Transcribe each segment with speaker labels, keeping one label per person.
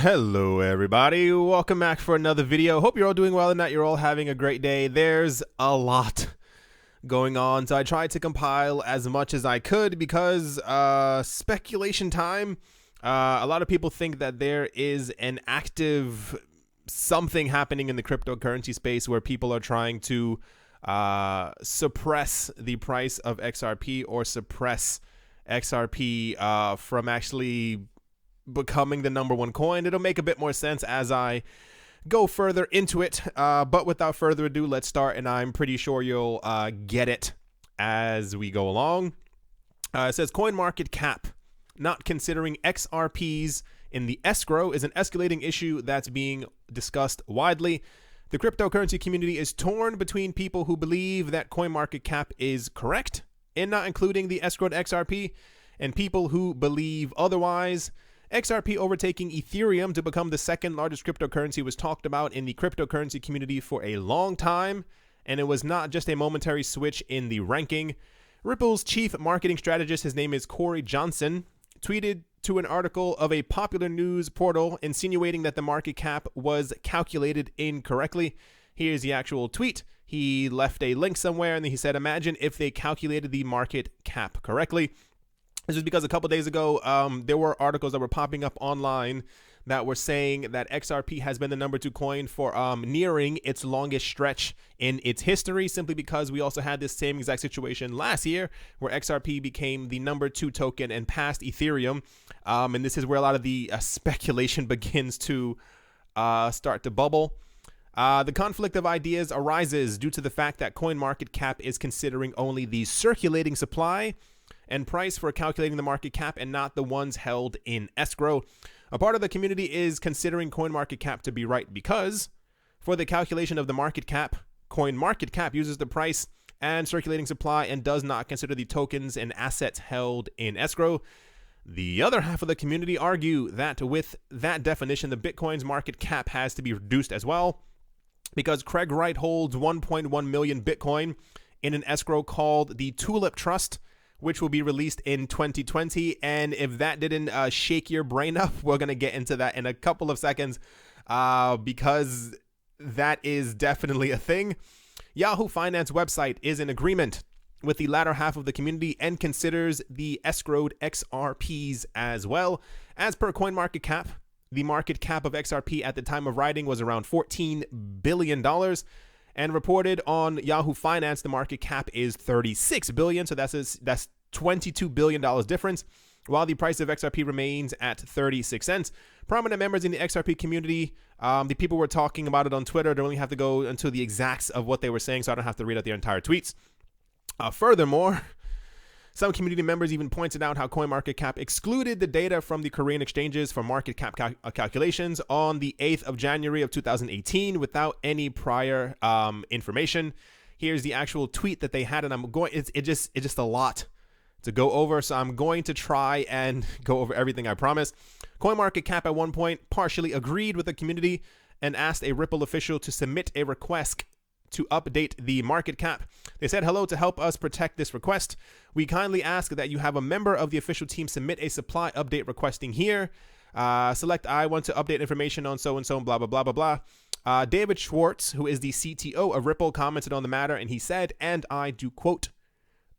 Speaker 1: Hello everybody, welcome back for another video. Hope you're all doing well and that you're all having a great day. There's a lot going on, so I tried to compile as much as I could because speculation time. A lot of people think that there is an active something happening in the cryptocurrency space where people are trying to suppress the price of XRP or suppress XRP from actually becoming the number one coin. It'll make a bit more sense as I go further into it, but without further ado, let's start, and I'm pretty sure you'll get it as we go along. It says CoinMarketCap not considering XRPs in the escrow is an escalating issue that's being discussed widely. The cryptocurrency community is torn between people who believe that CoinMarketCap is correct in not including the escrowed XRP and people who believe otherwise. XRP overtaking Ethereum to become the second largest cryptocurrency was talked about in the cryptocurrency community for a long time, and it was not just a momentary switch in the ranking. Ripple's chief marketing strategist, his name is Corey Johnson, tweeted to an article of a popular news portal insinuating that the market cap was calculated incorrectly. Here's the actual tweet. He left a link somewhere and he said, imagine if they calculated the market cap correctly. This is because a couple days ago, there were articles that were popping up online that were saying that XRP has been the number 2 coin for nearing its longest stretch in its history, simply because we also had this same exact situation last year where XRP became the number 2 token and passed Ethereum. And this is where a lot of the speculation begins to start to bubble. The conflict of ideas arises due to the fact that CoinMarketCap is considering only the circulating supply and price for calculating the market cap and not the ones held in escrow. A part of the community is considering CoinMarketCap to be right because for the calculation of the market cap, CoinMarketCap uses the price and circulating supply and does not consider the tokens and assets held in escrow. The other half of the community argue that with that definition, the Bitcoin's market cap has to be reduced as well because Craig Wright holds 1.1 million Bitcoin in an escrow called the Tulip Trust, which will be released in 2020. And if that didn't shake your brain up, we're going to get into that in a couple of seconds because that is definitely a thing. Yahoo Finance website is in agreement with the latter half of the community and considers the escrowed XRPs as well. As per CoinMarketCap, the market cap of XRP at the time of writing was around $14 billion. And reported on Yahoo Finance, the market cap is $36 billion, so that's $22 billion difference, while the price of XRP remains at 36 cents. Prominent members in the XRP community, the people were talking about it on Twitter, don't really have to go into the exacts of what they were saying, so I don't have to read out their entire tweets. Furthermore, some community members even pointed out how CoinMarketCap excluded the data from the Korean exchanges for market cap calculations on the 8th of January of 2018 without any prior information. Here's the actual tweet that they had, and it's just a lot to go over, so I'm going to try and go over everything, I promise. CoinMarketCap at one point partially agreed with the community and asked a Ripple official to submit a request to update the market cap. They said, hello, to help us protect this request, we kindly ask that you have a member of the official team submit a supply update requesting here. Select I want to update information on so-and-so, blah, blah, blah, blah, blah. David Schwartz, who is the CTO of Ripple, commented on the matter, and he said, and I do quote,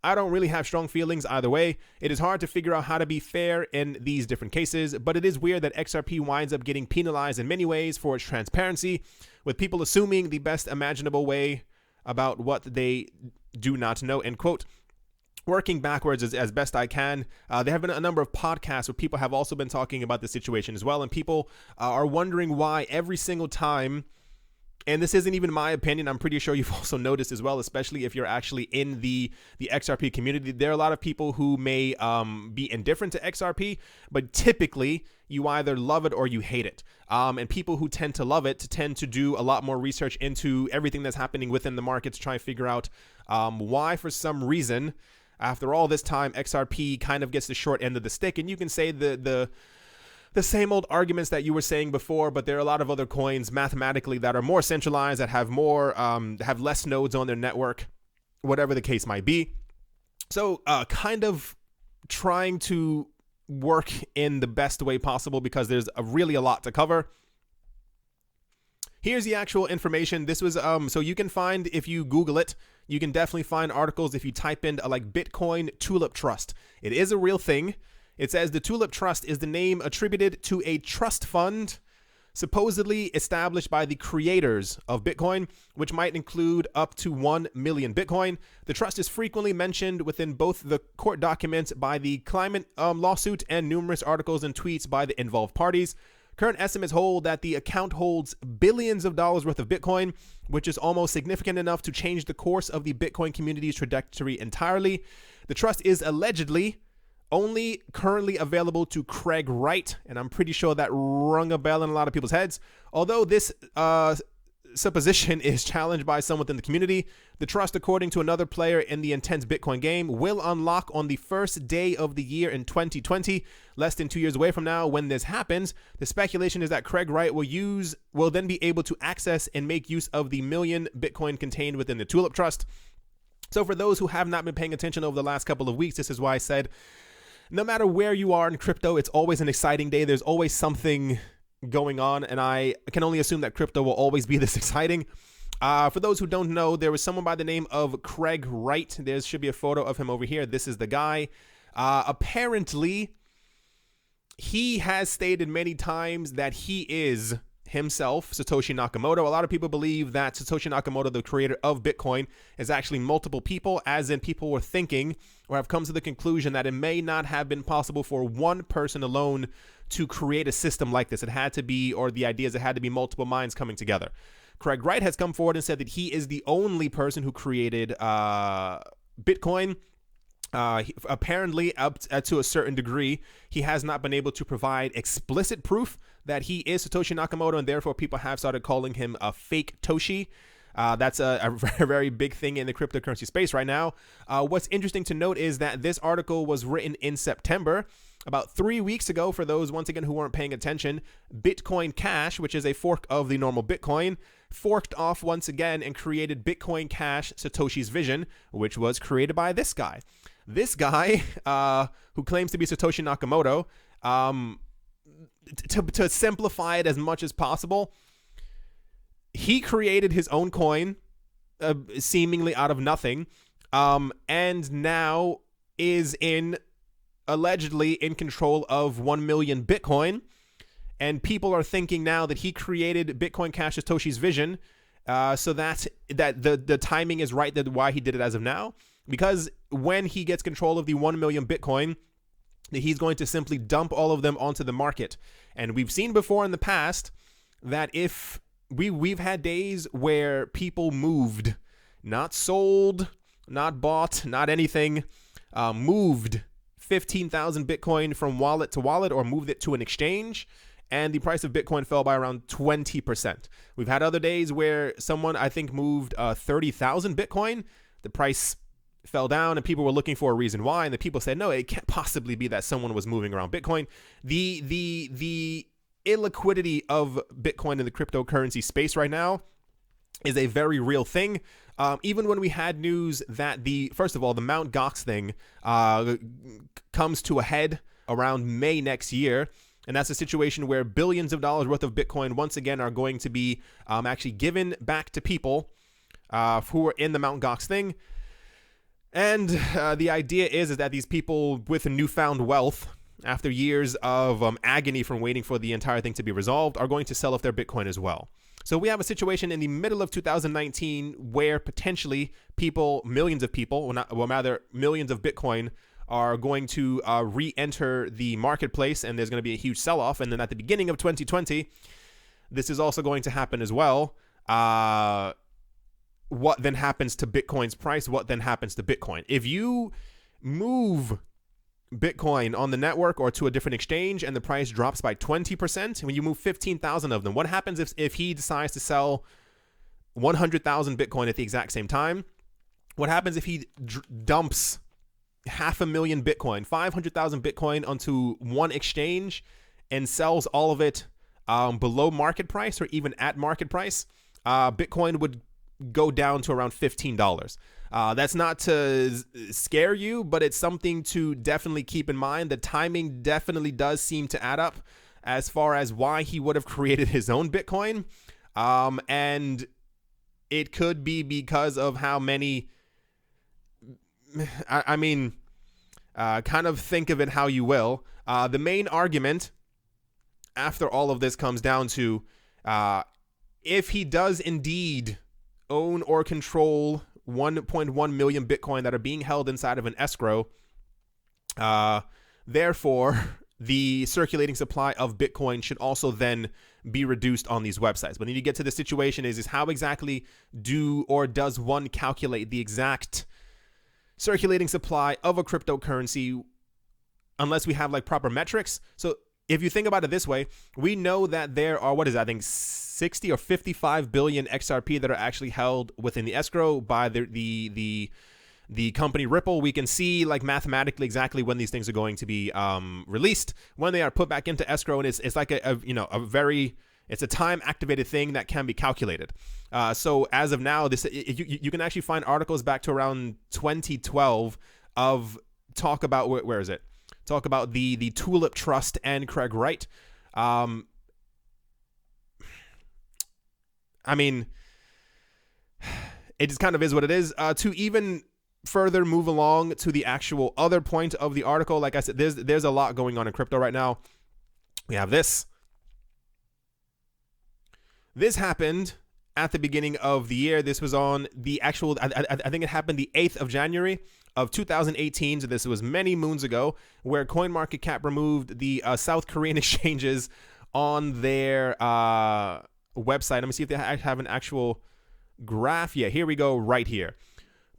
Speaker 1: I don't really have strong feelings either way. It is hard to figure out how to be fair in these different cases, but it is weird that XRP winds up getting penalized in many ways for its transparency, with people assuming the best imaginable way about what they do not know, end quote. Working backwards as best I can, there have been a number of podcasts where people have also been talking about the situation as well, and people are wondering why every single time. And this isn't even my opinion. I'm pretty sure you've also noticed as well, especially if you're actually in the XRP community. There are a lot of people who may be indifferent to XRP, but typically you either love it or you hate it. And people who tend to love it tend to do a lot more research into everything that's happening within the market to try and figure out why, for some reason, after all this time, XRP kind of gets the short end of the stick. And you can say the same old arguments that you were saying before, but there are a lot of other coins mathematically that are more centralized, that have more, have less nodes on their network, whatever the case might be. So kind of trying to work in the best way possible because there's really a lot to cover. Here's the actual information. This was, so you can find, if you Google it, you can definitely find articles if you type in like Bitcoin Tulip Trust. It is a real thing. It says the Tulip Trust is the name attributed to a trust fund supposedly established by the creators of Bitcoin, which might include up to 1 million Bitcoin. The trust is frequently mentioned within both the court documents by the climate lawsuit and numerous articles and tweets by the involved parties. Current estimates hold that the account holds billions of dollars worth of Bitcoin, which is almost significant enough to change the course of the Bitcoin community's trajectory entirely. The trust is allegedly only currently available to Craig Wright, and I'm pretty sure that rung a bell in a lot of people's heads. Although this supposition is challenged by some within the community, the trust, according to another player in the intense Bitcoin game, will unlock on the first day of the year in 2020, less than 2 years away from now. When this happens, the speculation is that Craig Wright will then be able to access and make use of the million Bitcoin contained within the Tulip Trust. So for those who have not been paying attention over the last couple of weeks, this is why I said, no matter where you are in crypto, it's always an exciting day. There's always something going on, and I can only assume that crypto will always be this exciting. For those who don't know, there was someone by the name of Craig Wright. There should be a photo of him over here. This is the guy. Apparently, he has stated many times that he is himself Satoshi Nakamoto. A lot of people believe that Satoshi Nakamoto, the creator of Bitcoin, is actually multiple people, as in people were thinking or have come to the conclusion that it may not have been possible for one person alone to create a system like this. It had to be, or the idea is it had to be multiple minds coming together. Craig Wright has come forward and said that he is the only person who created Bitcoin. Apparently, up to a certain degree, he has not been able to provide explicit proof that he is Satoshi Nakamoto, and therefore people have started calling him a fake Toshi. That's a very big thing in the cryptocurrency space right now. What's interesting to note is that this article was written in September. About 3 weeks ago, for those, once again, who weren't paying attention, Bitcoin Cash, which is a fork of the normal Bitcoin, forked off once again and created Bitcoin Cash Satoshi's Vision, which was created by this guy. This guy, who claims to be Satoshi Nakamoto, to simplify it as much as possible, he created his own coin, seemingly out of nothing, and now is allegedly in control of 1 million Bitcoin. And people are thinking now that he created Bitcoin Cash Satoshi's Vision, so that the timing is right, that why he did it as of now. Because when he gets control of the 1 million Bitcoin, he's going to simply dump all of them onto the market. And we've seen before in the past that if we've had days where people moved, not sold, not bought, not anything, moved 15,000 Bitcoin from wallet to wallet, or moved it to an exchange, and the price of Bitcoin fell by around 20%. We've had other days where someone, I think, moved 30,000 Bitcoin. The price fell down, and people were looking for a reason why, and the people said, no, it can't possibly be that someone was moving around Bitcoin. The illiquidity of Bitcoin in the cryptocurrency space right now is a very real thing. Even when we had news that first of all, the Mt. Gox thing comes to a head around May next year, and that's a situation where billions of dollars worth of Bitcoin once again are going to be actually given back to people who are in the Mt. Gox thing. And the idea is that these people with newfound wealth, after years of agony from waiting for the entire thing to be resolved, are going to sell off their Bitcoin as well. So we have a situation in the middle of 2019 where potentially millions of people, millions of Bitcoin are going to re-enter the marketplace, and there's going to be a huge sell-off. And then at the beginning of 2020, this is also going to happen as well. What then happens to Bitcoin's price? What then happens to Bitcoin? If you move Bitcoin on the network or to a different exchange and the price drops by 20%, when you move 15,000 of them, what happens if he decides to sell 100,000 Bitcoin at the exact same time? What happens if he dumps 500,000 Bitcoin, 500,000 Bitcoin onto one exchange and sells all of it below market price or even at market price? Bitcoin would go down to around $15. That's not to scare you, but it's something to definitely keep in mind. The timing definitely does seem to add up as far as why he would have created his own Bitcoin. And it could be because of how many, kind of think of it how you will. The main argument after all of this comes down to, if he does indeed own or control 1.1 million Bitcoin that are being held inside of an escrow, therefore, the circulating supply of Bitcoin should also then be reduced on these websites. But then you get to the situation is how exactly does one calculate the exact circulating supply of a cryptocurrency unless we have like proper metrics? So if you think about it this way, we know that there are, 60 or 55 billion XRP that are actually held within the escrow by the company Ripple. We can see like mathematically exactly when these things are going to be released, when they are put back into escrow, and it's like it's a time activated thing that can be calculated. So as of now, you can actually find articles back to around 2012 of talk about where is it? Talk about the Tulip Trust and Craig Wright. It just kind of is what it is. To even further move along to the actual other point of the article, like I said, there's a lot going on in crypto right now. We have this. This happened at the beginning of the year. This was on the actual, I think it happened the 8th of January of 2018. So this was many moons ago, where CoinMarketCap removed the South Korean exchanges on their website. Let me see if they have an actual graph. Yeah, here we go right here.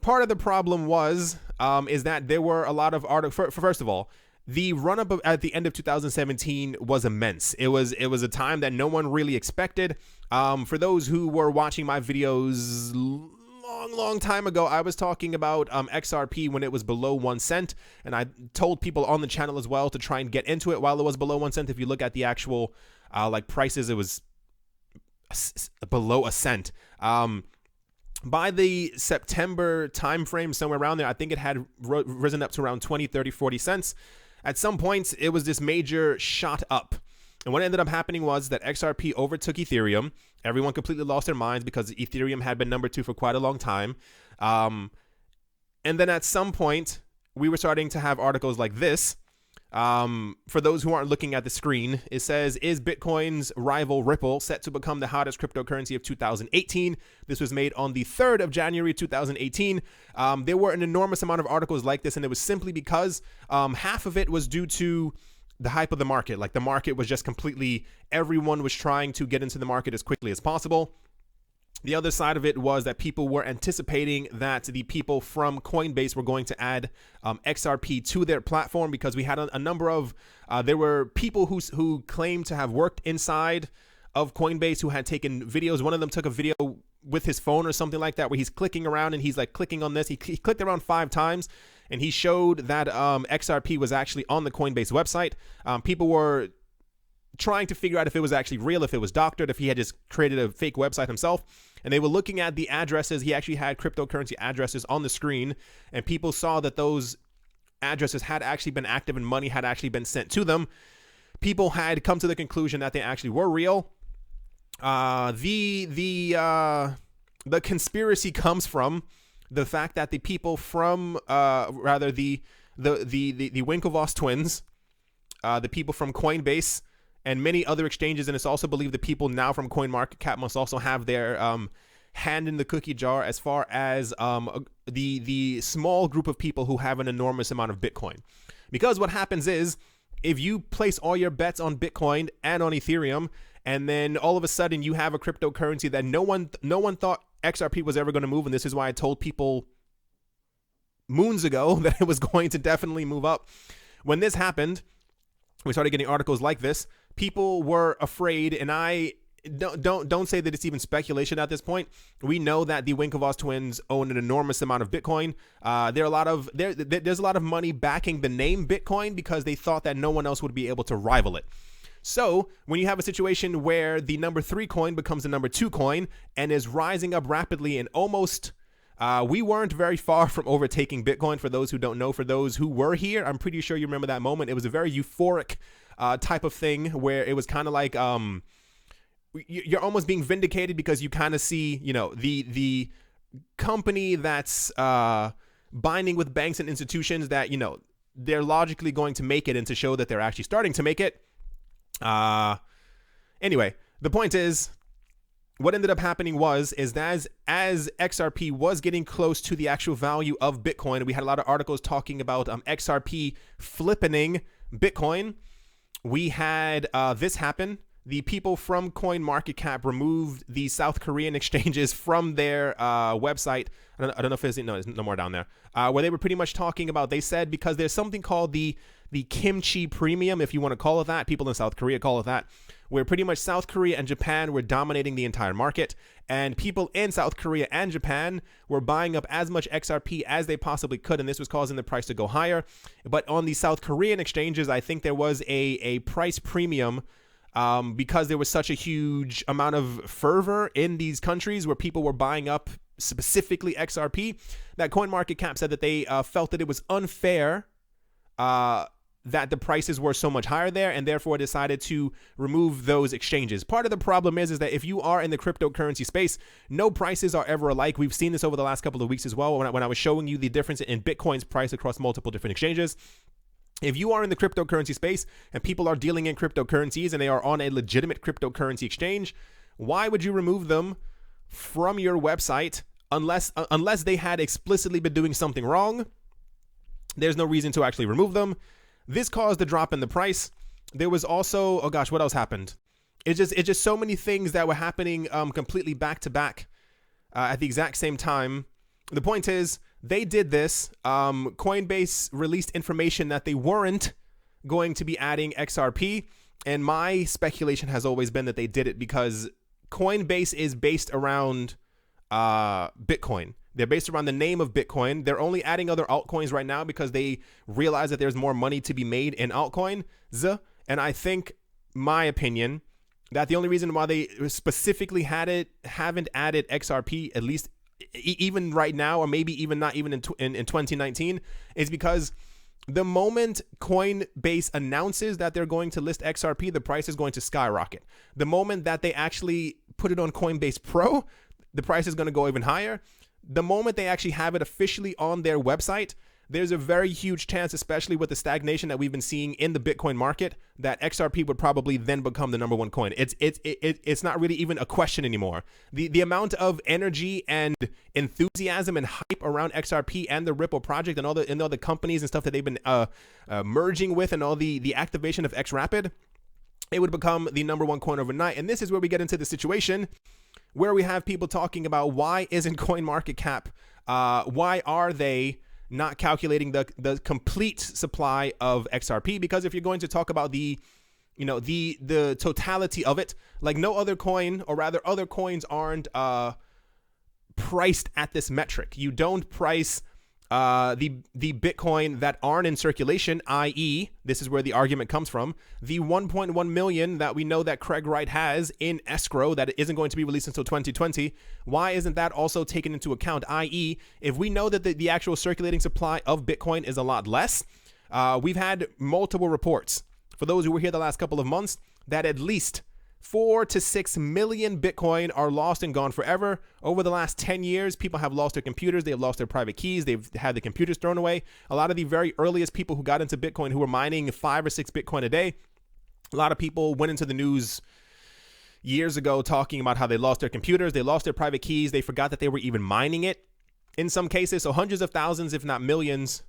Speaker 1: Part of the problem was is that there were a lot of articles. First of all, the run-up at the end of 2017 was immense. It was a time that no one really expected. For those who were watching my videos long time ago, I was talking about XRP when it was below 1 cent, and I told people on the channel as well to try and get into it while it was below 1 cent. If you look at the actual prices, it was below a cent. By the September timeframe, somewhere around there, I think it had risen up to around 20, 30, 40 cents. At some points, it was this major shot up. And what ended up happening was that XRP overtook Ethereum. Everyone completely lost their minds because Ethereum had been number 2 for quite a long time. And then at some point, we were starting to have articles like this. For those who aren't looking at the screen, it says, is Bitcoin's rival Ripple set to become the hottest cryptocurrency of 2018? This was made on the 3rd of January, 2018. There were an enormous amount of articles like this, and it was simply because half of it was due to the hype of the market. Like the market was just completely, everyone was trying to get into the market as quickly as possible. The other side of it was that people were anticipating that the people from Coinbase were going to add XRP to their platform, because we had a number of, there were people who claimed to have worked inside of Coinbase who had taken videos. One of them took a video with his phone or something like that, where he's clicking around and he's like clicking on this. He clicked around 5 times and he showed that XRP was actually on the Coinbase website. People were trying to figure out if it was actually real, if it was doctored, if he had just created a fake website himself. And they were looking at the addresses. He actually had cryptocurrency addresses on the screen, and people saw that those addresses had actually been active and money had actually been sent to them. People had come to the conclusion that they actually were real. The conspiracy comes from the fact that the people from the Winklevoss twins, the people from Coinbase, and many other exchanges, and it's also believed that people now from CoinMarketCap must also have their hand in the cookie jar as far as the small group of people who have an enormous amount of Bitcoin. Because what happens is, if you place all your bets on Bitcoin and on Ethereum, and then all of a sudden you have a cryptocurrency that no one thought XRP was ever going to move, and this is why I told people moons ago that it was going to definitely move up. When this happened, we started getting articles like this. People were afraid, and I don't say that it's even speculation at this point. We know that the Winklevoss twins own an enormous amount of Bitcoin. There's a lot of money backing the name Bitcoin because they thought that no one else would be able to rival it. So when you have a situation where the number 3 coin becomes the number 2 coin and is rising up rapidly and almost, we weren't very far from overtaking Bitcoin. For those who don't know, for those who were here, I'm pretty sure you remember that moment. It was a very euphoric type of thing where it was kind of like you're almost being vindicated because you kind of see, you know, the company that's binding with banks and institutions that, you know, they're logically going to make it, and to show that they're actually starting to make it. Anyway, the point is, what ended up happening is that as XRP was getting close to the actual value of Bitcoin, we had a lot of articles talking about XRP flippening Bitcoin. We had this happen. The people from CoinMarketCap removed the South Korean exchanges from their website. I don't know if there's no more down there. Where they were pretty much talking about, they said, because there's something called the kimchi premium, if you want to call it that. People in South Korea call it that, where pretty much South Korea and Japan were dominating the entire market, and people in South Korea and Japan were buying up as much XRP as they possibly could, and this was causing the price to go higher. But on the South Korean exchanges, I think there was a price premium because there was such a huge amount of fervor in these countries where people were buying up specifically XRP, that CoinMarketCap said that they felt that it was unfair that the prices were so much higher there, and therefore decided to remove those exchanges. Part of the problem is that if you are in the cryptocurrency space, no prices are ever alike. We've seen this over the last couple of weeks as well when I was showing you the difference in Bitcoin's price across multiple different exchanges. If you are in the cryptocurrency space and people are dealing in cryptocurrencies and they are on a legitimate cryptocurrency exchange, why would you remove them from your website unless they had explicitly been doing something wrong? There's no reason to actually remove them. This caused a drop in the price. There was also, oh gosh, what else happened? It's just so many things that were happening completely back to back at the exact same time. The point is, they did this. Coinbase released information that they weren't going to be adding XRP. And my speculation has always been that they did it because Coinbase is based around Bitcoin. They're based around the name of Bitcoin. They're only adding other altcoins right now because they realize that there's more money to be made in altcoins. And I think, my opinion, that the only reason why they specifically haven't added XRP, at least even right now, or maybe even not even in 2019, is because the moment Coinbase announces that they're going to list XRP, the price is going to skyrocket. The moment that they actually put it on Coinbase Pro, the price is going to go even higher. The moment they actually have it officially on their website, there's a very huge chance, especially with the stagnation that we've been seeing in the Bitcoin market, that XRP would probably then become the number 1 coin. It's not really even a question anymore. The amount of energy and enthusiasm and hype around XRP and the Ripple project and all the companies and stuff that they've been merging with, and all the activation of XRapid, it would become the number 1 coin overnight. And this is where we get into the situation where we have people talking about, why isn't CoinMarketCap, why are they not calculating the complete supply of XRP? Because if you're going to talk about the totality of it, like no other coin, or rather other coins aren't priced at this metric. You don't price the Bitcoin that aren't in circulation, i.e., this is where the argument comes from, the 1.1 million that we know that Craig Wright has in escrow that isn't going to be released until 2020. Why isn't that also taken into account? I.e., if we know that the actual circulating supply of Bitcoin is a lot less, we've had multiple reports, for those who were here the last couple of months, that at least 4 to 6 million Bitcoin are lost and gone forever. Over the last 10 years, people have lost their computers. They have lost their private keys. They've had the computers thrown away. A lot of the very earliest people who got into Bitcoin, who were mining 5 or 6 Bitcoin a day, a lot of people went into the news years ago talking about how they lost their computers. They lost their private keys. They forgot that they were even mining it in some cases. So hundreds of thousands, if not millions,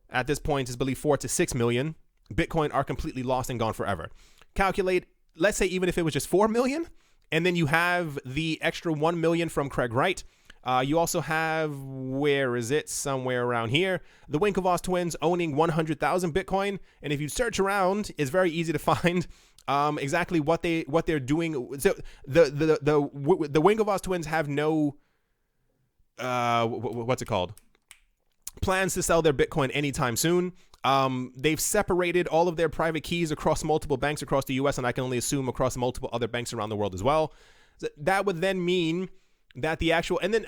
Speaker 1: at this point is believed 4 to 6 million Bitcoin are completely lost and gone forever. Calculate, let's say even if it was just 4 million, and then you have the extra 1 million from Craig Wright. You also have, where is it? Somewhere around here, the Winklevoss twins owning 100,000 Bitcoin. And if you search around, it's very easy to find exactly what they're doing. So the Winklevoss twins have no what's it called? Plans to sell their Bitcoin anytime soon. They've separated all of their private keys across multiple banks across the US, and I can only assume across multiple other banks around the world as well. So that would then mean that the actual, and then,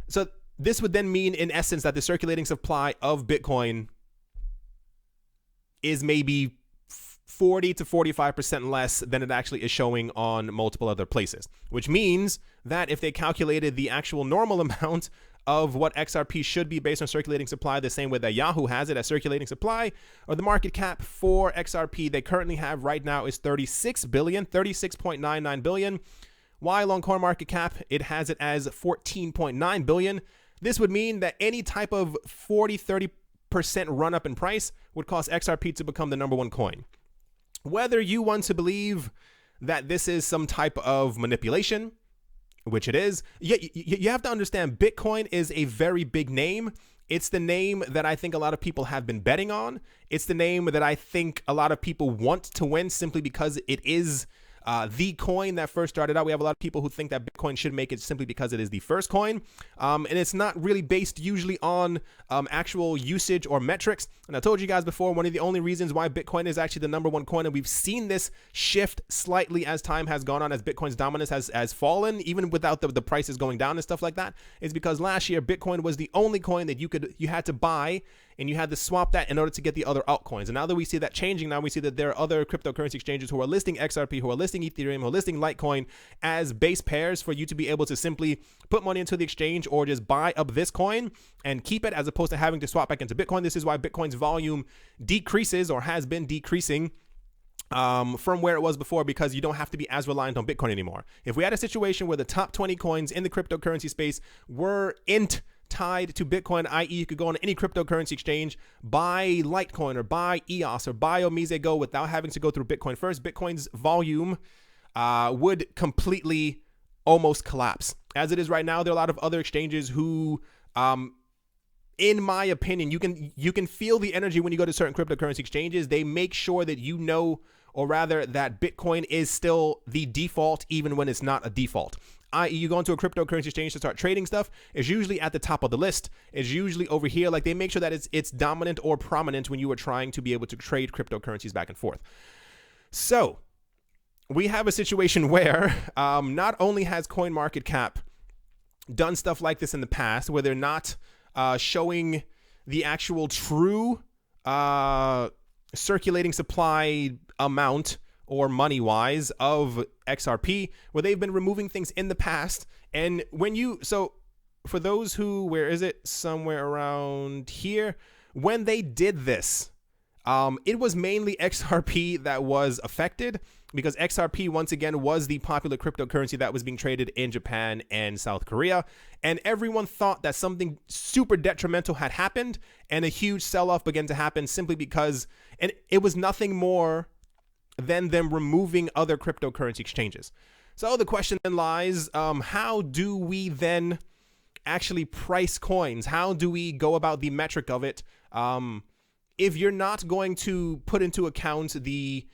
Speaker 1: so this would then mean in essence that the circulating supply of Bitcoin is maybe 40 to 45% less than it actually is showing on multiple other places, which means that if they calculated the actual normal amount of what XRP should be based on circulating supply, the same way that Yahoo has it as circulating supply, or the market cap for XRP they currently have right now is 36.99 billion, while on CoinMarketCap it has it as 14.9 billion. This would mean that any type of 30% run up in price would cause XRP to become the number one coin. Whether you want to believe that this is some type of manipulation, which it is, you have to understand Bitcoin is a very big name. It's the name that I think a lot of people have been betting on. It's the name that I think a lot of people want to win simply because it is the coin that first started out. We have a lot of people who think that Bitcoin should make it simply because it is the first coin. And it's not really based usually on actual usage or metrics. And I told you guys before, one of the only reasons why Bitcoin is actually the number one coin, and we've seen this shift slightly as time has gone on, as Bitcoin's dominance has fallen, even without the prices going down and stuff like that, is because last year Bitcoin was the only coin that you had to buy, and you had to swap that in order to get the other altcoins. And now that we see that changing, now we see that there are other cryptocurrency exchanges who are listing XRP, who are listing Ethereum, who are listing Litecoin as base pairs for you to be able to simply put money into the exchange or just buy up this coin and keep it, as opposed to having to swap back into Bitcoin. This is why Bitcoin's volume decreases, or has been decreasing from where it was before, because you don't have to be as reliant on Bitcoin anymore. If we had a situation where the top 20 coins in the cryptocurrency space were tied to Bitcoin, i.e. you could go on any cryptocurrency exchange, buy Litecoin or buy EOS or buy Omise Go without having to go through Bitcoin first, Bitcoin's volume would completely almost collapse. As it is right now, there are a lot of other exchanges who, in my opinion, you can feel the energy when you go to certain cryptocurrency exchanges. They make sure that you know, or rather that Bitcoin is still the default even when it's not a default. I.e. you go into a cryptocurrency exchange to start trading stuff, it's usually at the top of the list. It's usually over here. Like, they make sure that it's dominant or prominent when you are trying to be able to trade cryptocurrencies back and forth. So we have a situation where not only has CoinMarketCap done stuff like this in the past, where they're not showing the actual true circulating supply amount or money-wise of XRP, where they've been removing things in the past. And so for those who, where is it? Somewhere around here. When they did this, it was mainly XRP that was affected, because XRP, once again, was the popular cryptocurrency that was being traded in Japan and South Korea. And everyone thought that something super detrimental had happened, and a huge sell-off began to happen simply because, and it was nothing more than them removing other cryptocurrency exchanges. So the question then lies, how do we then actually price coins? How do we go about the metric of it? If you're not going to put into account the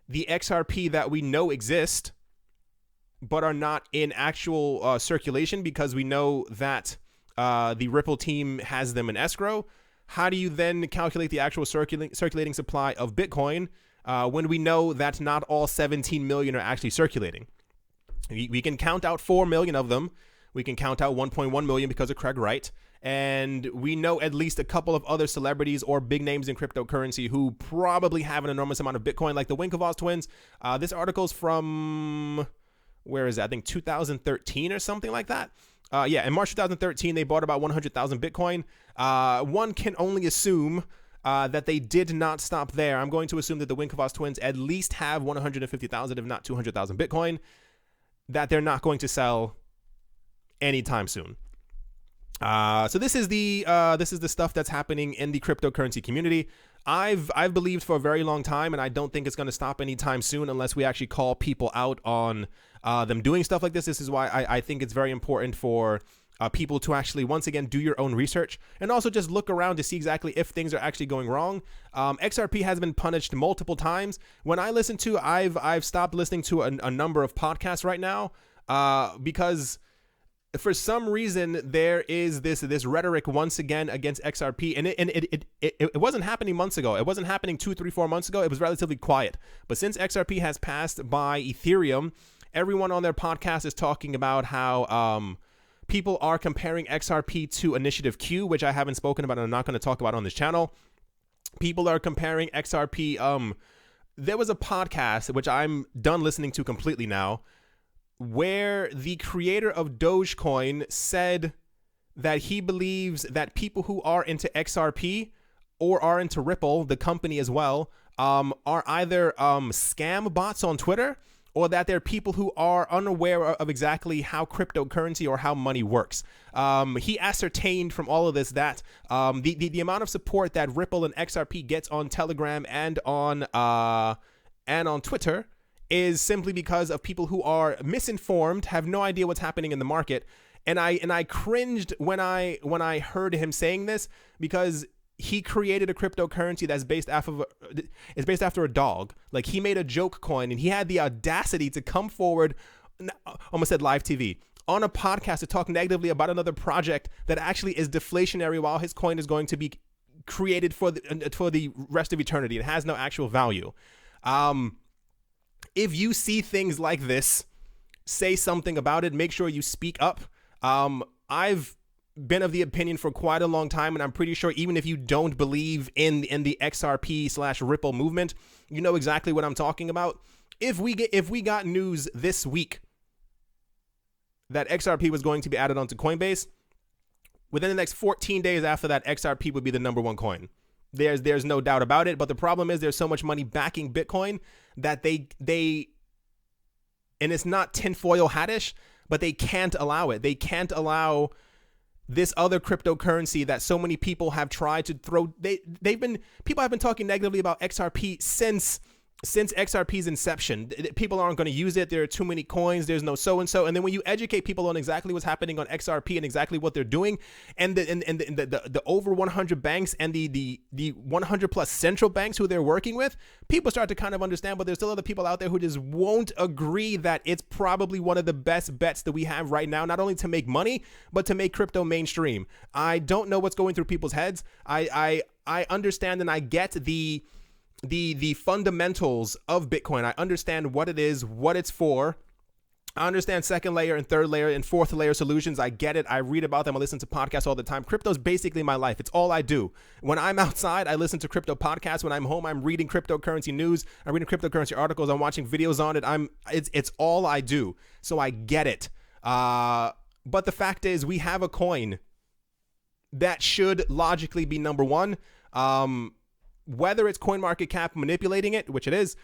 Speaker 1: XRP that we know exist, but are not in actual circulation, because we know that the Ripple team has them in escrow, how do you then calculate the actual circulating supply of Bitcoin when we know that not all 17 million are actually circulating? We can count out 4 million of them. We can count out 1.1 million because of Craig Wright. And we know at least a couple of other celebrities or big names in cryptocurrency who probably have an enormous amount of Bitcoin, like the Winklevoss twins. This article's from, where is it? I think 2013 or something like that. In March 2013, they bought about 100,000 Bitcoin. One can only assume that they did not stop there. I'm going to assume that the Winklevoss twins at least have 150,000, if not 200,000 Bitcoin, that they're not going to sell anytime soon. So this is the stuff that's happening in the cryptocurrency community. I've believed for a very long time, and I don't think it's going to stop anytime soon unless we actually call people out on them doing stuff like this. This is why I think it's very important for people to actually, once again, do your own research and also just look around to see exactly if things are actually going wrong. XRP has been punished multiple times. When I listen to, I've stopped listening to a number of podcasts right now because for some reason there is this rhetoric once again against XRP, and it wasn't happening months ago. It wasn't happening 2, 3, 4 months ago. It was relatively quiet. But since XRP has passed by Ethereum, everyone on their podcast is talking about how people are comparing XRP to Initiative Q, which I haven't spoken about and I'm not going to talk about on this channel. People are comparing XRP. There was a podcast, which I'm done listening to completely now, where the creator of Dogecoin said that he believes that people who are into XRP or are into Ripple, the company as well, are either scam bots on Twitter, or that they're people who are unaware of exactly how cryptocurrency or how money works. He ascertained from all of this that the amount of support that Ripple and XRP gets on Telegram and on Twitter is simply because of people who are misinformed, have no idea what's happening in the market. And I cringed when I heard him saying this, because he created a cryptocurrency that's based after a dog. Like, he made a joke coin, and he had the audacity to come forward, almost said live TV, on a podcast to talk negatively about another project that actually is deflationary, while his coin is going to be created for the rest of eternity. It has no actual value. If you see things like this, say something about it. Make sure you speak up. I've been of the opinion for quite a long time, and I'm pretty sure even if you don't believe in the XRP/Ripple movement, you know exactly what I'm talking about. If we got news this week that XRP was going to be added onto Coinbase, within the next 14 days after that, XRP would be the number one coin. There's no doubt about it. But the problem is there's so much money backing Bitcoin that they and it's not tinfoil hattish, but they can't allow it. They can't allow this other cryptocurrency that so many people have tried to throw. People have been talking negatively about XRP since XRP's inception. People aren't going to use it. There are too many coins. There's no so-and-so. And then when you educate people on exactly what's happening on XRP and exactly what they're doing, and the over 100 banks and the 100 plus central banks who they're working with, people start to kind of understand. But there's still other people out there who just won't agree that it's probably one of the best bets that we have right now, not only to make money, but to make crypto mainstream. I don't know what's going through people's heads. I understand and I get the fundamentals of Bitcoin. I understand what it is, what it's for. I understand second layer and third layer and fourth layer solutions. I get it. I read about them. I listen to podcasts all the time. Crypto's basically my life. It's all I do. When I'm outside, I listen to crypto podcasts. When I'm home, I'm reading cryptocurrency news. I'm reading cryptocurrency articles. I'm watching videos on it. It's all I do. So I get it. But the fact is, we have a coin that should logically be number one. Whether it's CoinMarketCap manipulating it, which it is,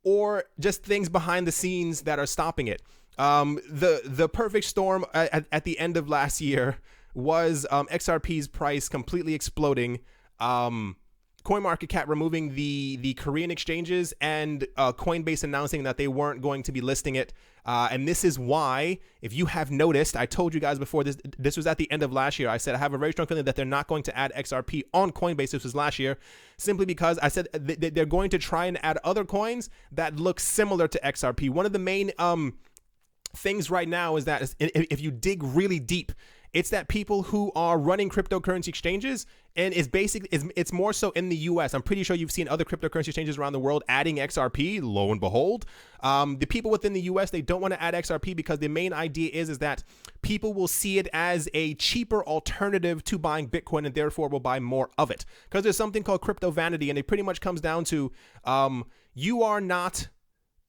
Speaker 1: or just things behind the scenes that are stopping it. The perfect storm at the end of last year was XRP's price completely exploding, CoinMarketCap removing the Korean exchanges, and Coinbase announcing that they weren't going to be listing it. And this is why, if you have noticed, I told you guys before, this was at the end of last year. I said I have a very strong feeling that they're not going to add XRP on Coinbase. This was last year, simply because I said they're going to try and add other coins that look similar to XRP. One of the main things right now is that if you dig really deep, it's that people who are running cryptocurrency exchanges, and it's more so in the US. I'm pretty sure you've seen other cryptocurrency exchanges around the world adding XRP. Lo and behold, the people within the US, they don't want to add XRP because the main idea is that people will see it as a cheaper alternative to buying Bitcoin, and therefore will buy more of it. Because there's something called crypto vanity, and it pretty much comes down to you are not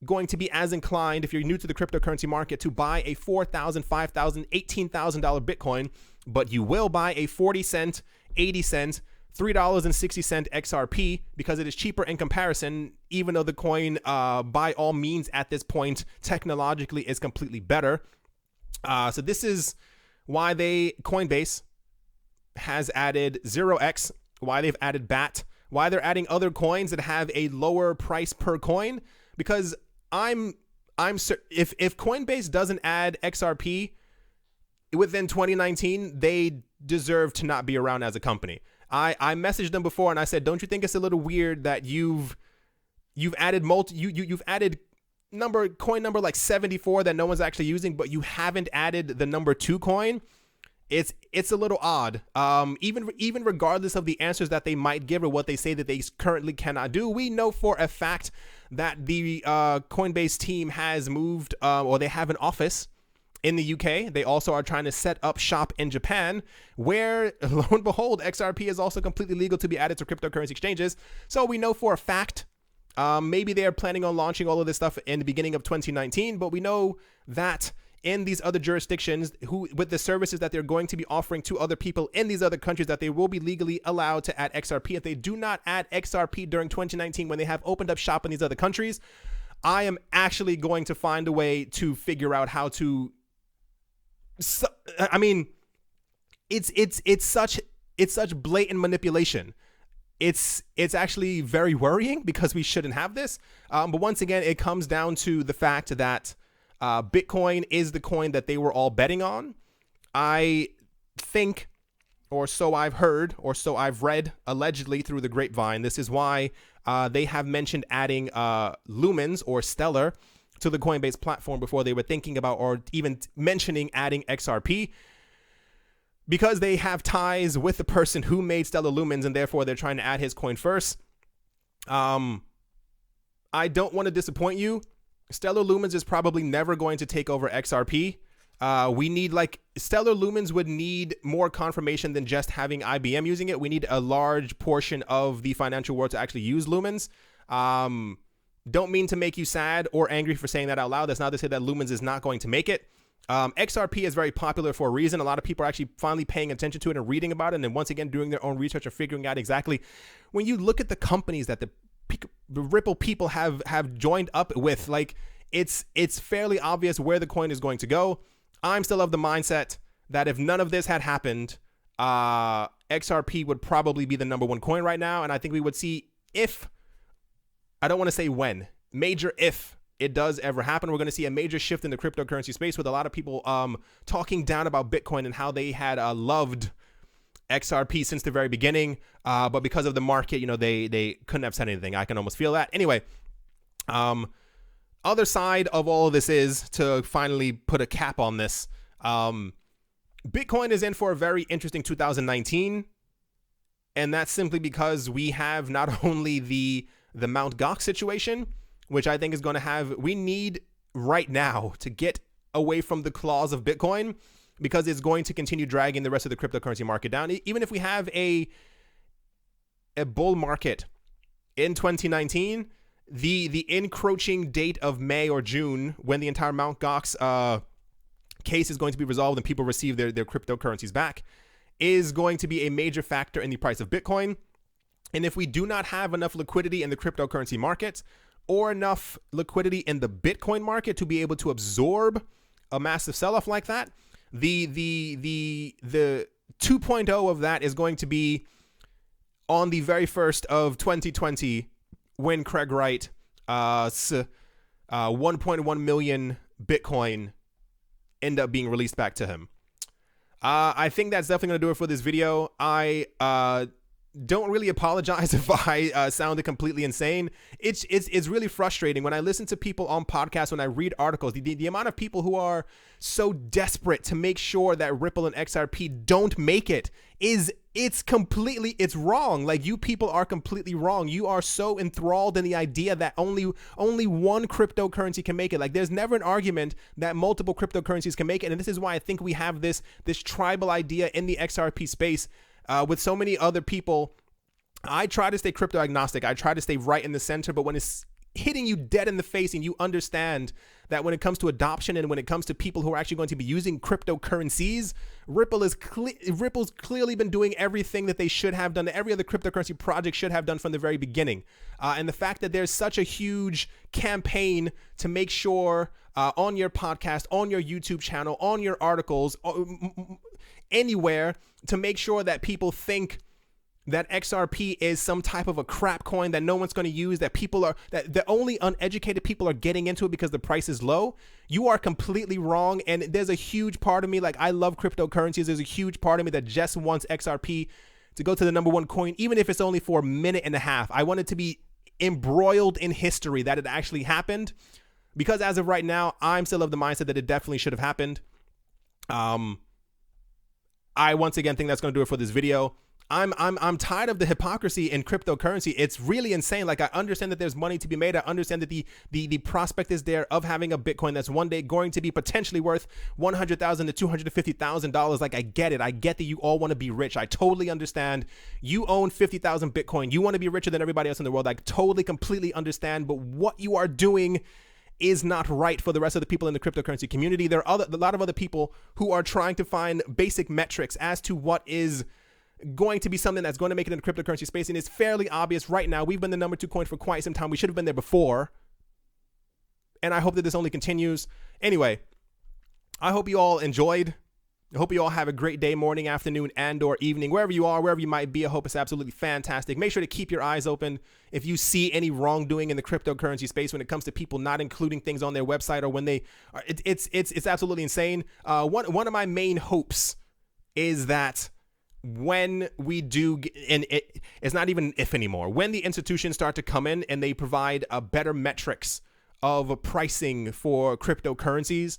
Speaker 1: going to be as inclined, if you're new to the cryptocurrency market, to buy a $4,000, $5,000, $18,000 Bitcoin, but you will buy a 40 cent, 80 cent, $3.60 XRP because it is cheaper in comparison, even though the coin, by all means at this point, technologically is completely better. So this is why Coinbase has added 0x, why they've added BAT, why they're adding other coins that have a lower price per coin, because if Coinbase doesn't add XRP within 2019, they deserve to not be around as a company. I messaged them before and I said, don't you think it's a little weird that you've added coin number like 74 that no one's actually using, but you haven't added the number 2 coin, it's a little odd. Even regardless of the answers that they might give or what they say that they currently cannot do, we know for a fact that the Coinbase team has moved, or they have an office in the UK. They also are trying to set up shop in Japan, where lo and behold, XRP is also completely legal to be added to cryptocurrency exchanges. So we know for a fact, maybe they are planning on launching all of this stuff in the beginning of 2019, but we know that in these other jurisdictions, with the services that they're going to be offering to other people in these other countries, that they will be legally allowed to add XRP. If they do not add XRP during 2019, when they have opened up shop in these other countries, I am actually going to find a way to figure out how to. I mean, it's such blatant manipulation. It's actually very worrying, because we shouldn't have this. But once again, it comes down to the fact that Bitcoin is the coin that they were all betting on. I think, or so I've heard, or so I've read, allegedly through the grapevine, this is why they have mentioned adding Lumens or Stellar to the Coinbase platform before they were thinking about or even mentioning adding XRP, because they have ties with the person who made Stellar Lumens, and therefore they're trying to add his coin first. I don't want to disappoint you. Stellar Lumens is probably never going to take over XRP. We need, like, Stellar Lumens would need more confirmation than just having IBM using it. We need a large portion of the financial world to actually use Lumens. Don't mean to make you sad or angry for saying that out loud. That's not to say that Lumens is not going to make it. XRP is very popular for a reason. A lot of people are actually finally paying attention to it and reading about it, and then once again doing their own research and figuring out exactly. When you look at the companies that the Ripple people have joined up with, like, it's fairly obvious where the coin is going to go. I'm still of the mindset that if none of this had happened, XRP would probably be the number 1 coin right now, and I think we would see, if, I don't want to say when, major if it does ever happen, we're going to see a major shift in the cryptocurrency space, with a lot of people talking down about Bitcoin and how they had loved XRP since the very beginning, but because of the market, they couldn't have said anything. I can almost feel that. Anyway, other side of all of this is to finally put a cap on this. Bitcoin is in for a very interesting 2019, and that's simply because we have not only the Mt. Gox situation, which I think is going to have, we need right now to get away from the claws of Bitcoin, because it's going to continue dragging the rest of the cryptocurrency market down. Even if we have a bull market in 2019, the encroaching date of May or June, when the entire Mt. Gox case is going to be resolved and people receive their cryptocurrencies back, is going to be a major factor in the price of Bitcoin. And if we do not have enough liquidity in the cryptocurrency market, or enough liquidity in the Bitcoin market to be able to absorb a massive sell-off like that, the 2.0 of that is going to be on the very first of 2020, when Craig Wright 1.1 million Bitcoin end up being released back to him. I think that's definitely going to do it for this video. I don't really apologize if I sounded completely insane. It's really frustrating when I listen to people on podcasts, when I read articles, the amount of people who are so desperate to make sure that Ripple and XRP don't make it it's wrong. Like, you people are completely wrong. You are so enthralled in the idea that only one cryptocurrency can make it. Like, there's never an argument that multiple cryptocurrencies can make it. And this is why I think we have this tribal idea in the XRP space. With so many other people, I try to stay crypto agnostic. I try to stay right in the center, but when it's hitting you dead in the face and you understand that when it comes to adoption and when it comes to people who are actually going to be using cryptocurrencies, Ripple's clearly been doing everything that they should have done, that every other cryptocurrency project should have done from the very beginning. And the fact that there's such a huge campaign to make sure on your podcast, on your YouTube channel, on your articles, anywhere, to make sure that people think that XRP is some type of a crap coin that no one's going to use, that the only uneducated people are getting into it because the price is low. You are completely wrong. And there's a huge part of me, like, I love cryptocurrencies. There's a huge part of me that just wants XRP to go to the number 1 coin, even if it's only for a minute and a half. I want it to be embroiled in history that it actually happened, because as of right now, I'm still of the mindset that it definitely should have happened. I once again think that's going to do it for this video. I'm tired of the hypocrisy in cryptocurrency. It's really insane. Like, I understand that there's money to be made. I understand that the prospect is there of having a Bitcoin that's one day going to be potentially worth $100,000 to $250,000. Like, I get it. I get that you all want to be rich. I totally understand. You own 50,000 Bitcoin. You want to be richer than everybody else in the world. I totally, completely understand. But what you are doing is not right for the rest of the people in the cryptocurrency community. There are a lot of other people who are trying to find basic metrics as to what is going to be something that's going to make it in the cryptocurrency space. And it's fairly obvious right now. We've been the number 2 coin for quite some time. We should have been there before. And I hope that this only continues. Anyway, I hope you all enjoyed. I hope you all have a great day, morning, afternoon, and or evening, wherever you are, wherever you might be. I hope it's absolutely fantastic. Make sure to keep your eyes open if you see any wrongdoing in the cryptocurrency space when it comes to people not including things on their website, or when they are, it's absolutely insane. One of my main hopes is that when we do, and it's not even if anymore, when the institutions start to come in and they provide better metrics of pricing for cryptocurrencies,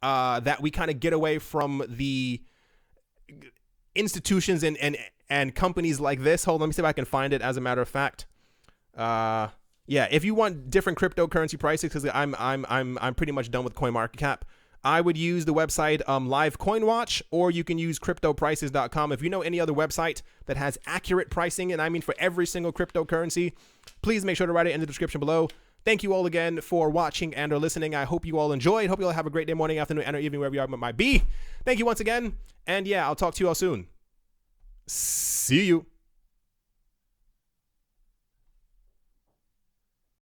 Speaker 1: that we kind of get away from the institutions and companies like this. Hold on, let me see if I can find it. As a matter of fact, yeah, if you want different cryptocurrency prices, because I'm pretty much done with CoinMarketCap, I would use the website Live Coin Watch, or you can use cryptoprices.com. If you know any other website that has accurate pricing, and I mean for every single cryptocurrency, please make sure to write it in the description below. Thank you all again for watching and or listening. I hope you all enjoyed. Hope you all have a great day, morning, afternoon, and or evening, wherever you are might be. Thank you once again. And yeah, I'll talk to you all soon. See you.